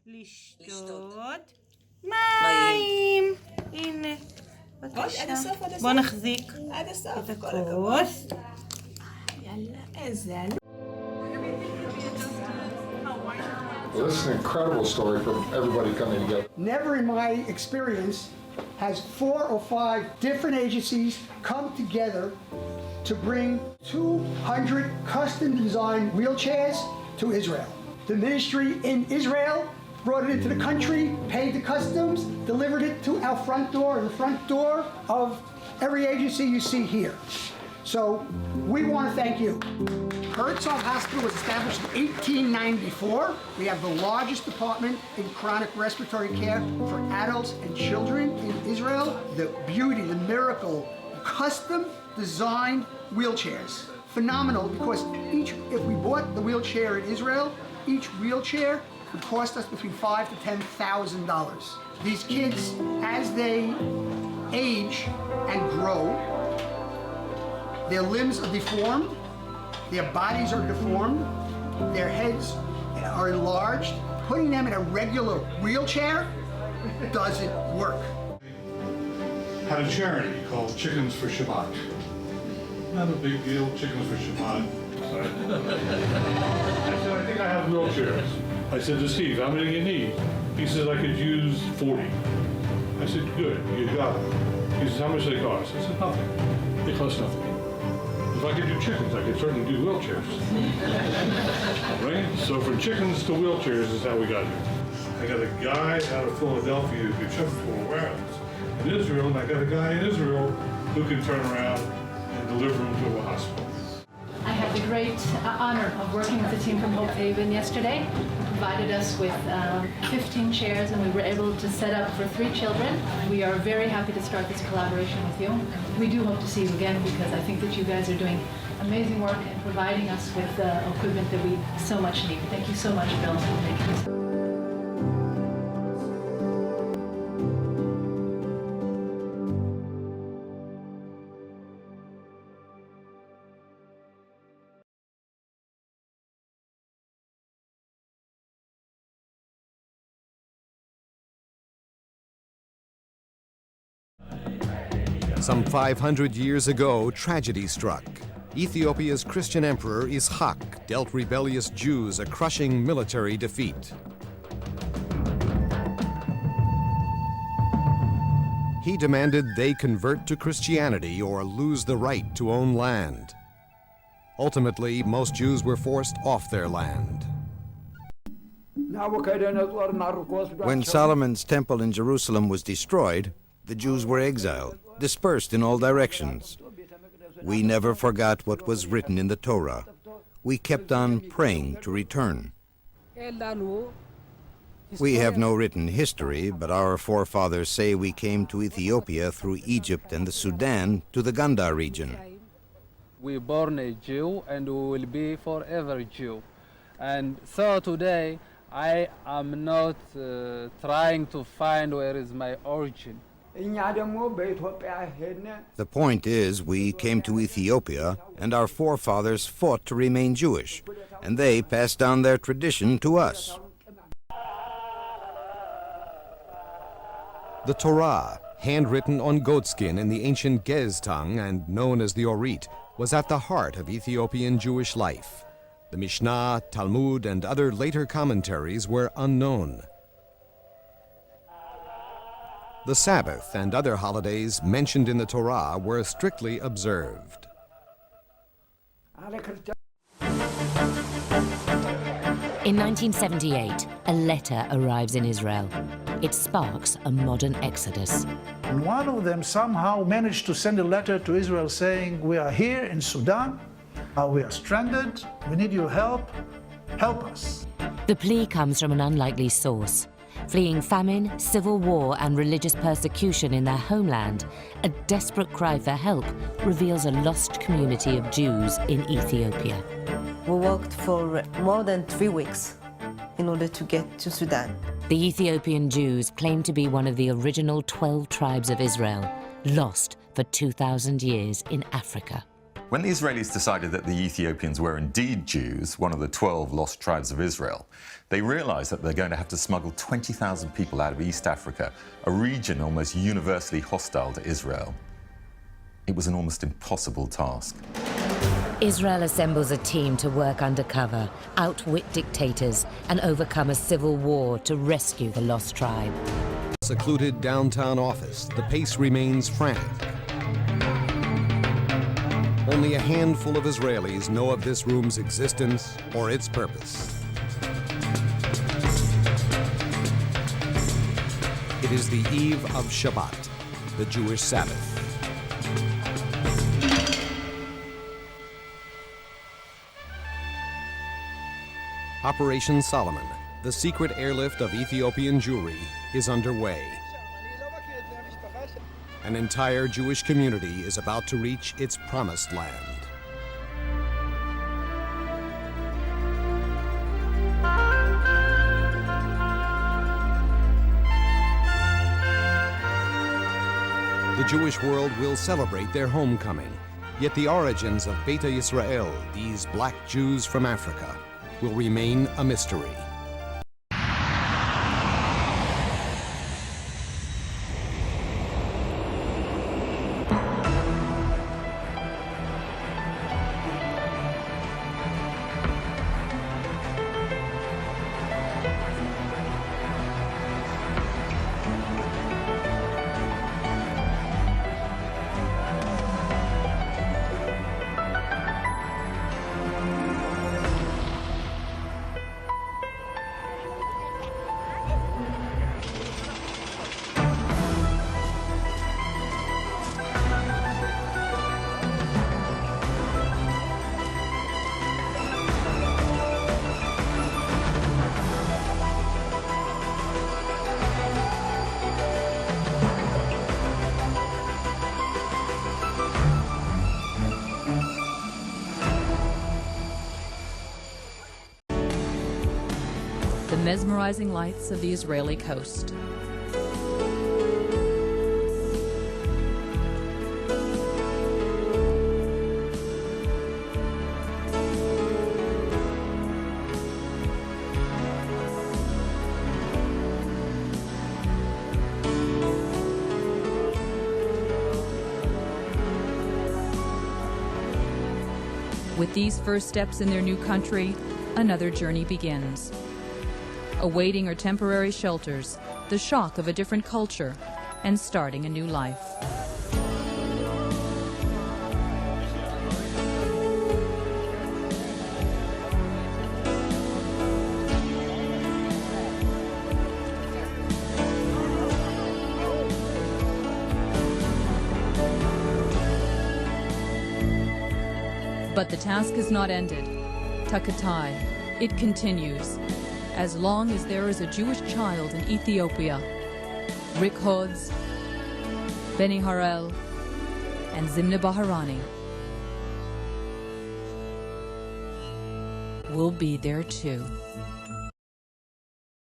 לשתות מים. הנה, בבקשה. בוא נחזיק את הכוס. יאללה, איזה עלו. Well, this is an incredible story for everybody coming together. Never in my experience has 4 or 5 different agencies come together to bring 200 custom-designed wheelchairs to Israel. The ministry in Israel brought it into the country, paid the customs, delivered it to our front door, the front door of every agency you see here. So we want to thank you. Herzog Hospital was established in 1894. We have the largest department in chronic respiratory care for adults and children in Israel. The beauty, the miracle, custom-designed wheelchairs. Phenomenal, because if we bought the wheelchair in Israel, each wheelchair would cost us between $5,000 to $10,000. These kids, as they age and grow, their limbs are deformed, their bodies are deformed, their heads are enlarged. Putting them in a regular wheelchair doesn't work. Had a charity called Chickens for Shabbat. Not a big deal, Chickens for Shabbat. I said, I think I have wheelchairs. I said to Steve, how many do you need? He says, I could use 40. I said, good, you got it. He says, how much do they cost? I said, nothing. They cost nothing. If I could do chickens, I could certainly do wheelchairs. Right? So from chickens to wheelchairs is how we got here. I got a guy out of Philadelphia who could shift 4 rounds in Israel, and I got a guy in Israel who can turn around and deliver them to a hospital. I had the great honor of working with the team from Hope Haven yesterday. They provided us with 15 chairs, and we were able to set up for 3 children. We are very happy to start this collaboration with you. We do hope to see you again, because I think that you guys are doing amazing work and providing us with equipment that we so much need. Thank you so much, Bill, for making this. Some 500 years ago, tragedy struck. Ethiopia's Christian emperor Ishaq dealt rebellious Jews a crushing military defeat. He demanded they convert to Christianity or lose the right to own land. Ultimately, most Jews were forced off their land. When Solomon's temple in Jerusalem was destroyed, the Jews were exiled, dispersed in all directions. We never forgot what was written in the Torah. We kept on praying to return. We have no written history, but our forefathers say we came to Ethiopia through Egypt and the Sudan to the Ganda region. We were born a Jew and we will be forever Jew. And so today I am not trying to find where is my origin. The point is, we came to Ethiopia, and our forefathers fought to remain Jewish, and they passed down their tradition to us. The Torah, handwritten on goatskin in the ancient Gez tongue and known as the Orit, was at the heart of Ethiopian Jewish life. The Mishnah, Talmud, and other later commentaries were unknown. The Sabbath and other holidays mentioned in the Torah were strictly observed. In 1978, a letter arrives in Israel. It sparks a modern exodus. And one of them somehow managed to send a letter to Israel saying, we are here in Sudan, we are stranded, we need your help us. The plea comes from an unlikely source. Fleeing famine, civil war, and religious persecution in their homeland, a desperate cry for help reveals a lost community of Jews in Ethiopia. We walked for more than 3 weeks in order to get to Sudan. The Ethiopian Jews claim to be one of the original 12 tribes of Israel, lost for 2,000 years in Africa. When the Israelis decided that the Ethiopians were indeed Jews, one of the 12 lost tribes of Israel, they realized that they're going to have to smuggle 20,000 people out of East Africa, a region almost universally hostile to Israel. It was an almost impossible task. Israel assembles a team to work undercover, outwit dictators, and overcome a civil war to rescue the lost tribe. Secluded downtown office, the pace remains frantic. Only a handful of Israelis know of this room's existence or its purpose. It is the eve of Shabbat, the Jewish Sabbath. Operation Solomon, the secret airlift of Ethiopian Jewry, is underway. An entire Jewish community is about to reach its promised land. The Jewish world will celebrate their homecoming, yet the origins of Beta Yisrael, these black Jews from Africa, will remain a mystery. The mesmerizing lights of the Israeli coast. With these first steps in their new country, another journey begins. Awaiting are temporary shelters, the shock of a different culture, and starting a new life. But the task is not ended. Takatai, it continues. As long as there is a Jewish child in Ethiopia, Rick Hodz, Benny Harel, and Zimna Baharani will be there too.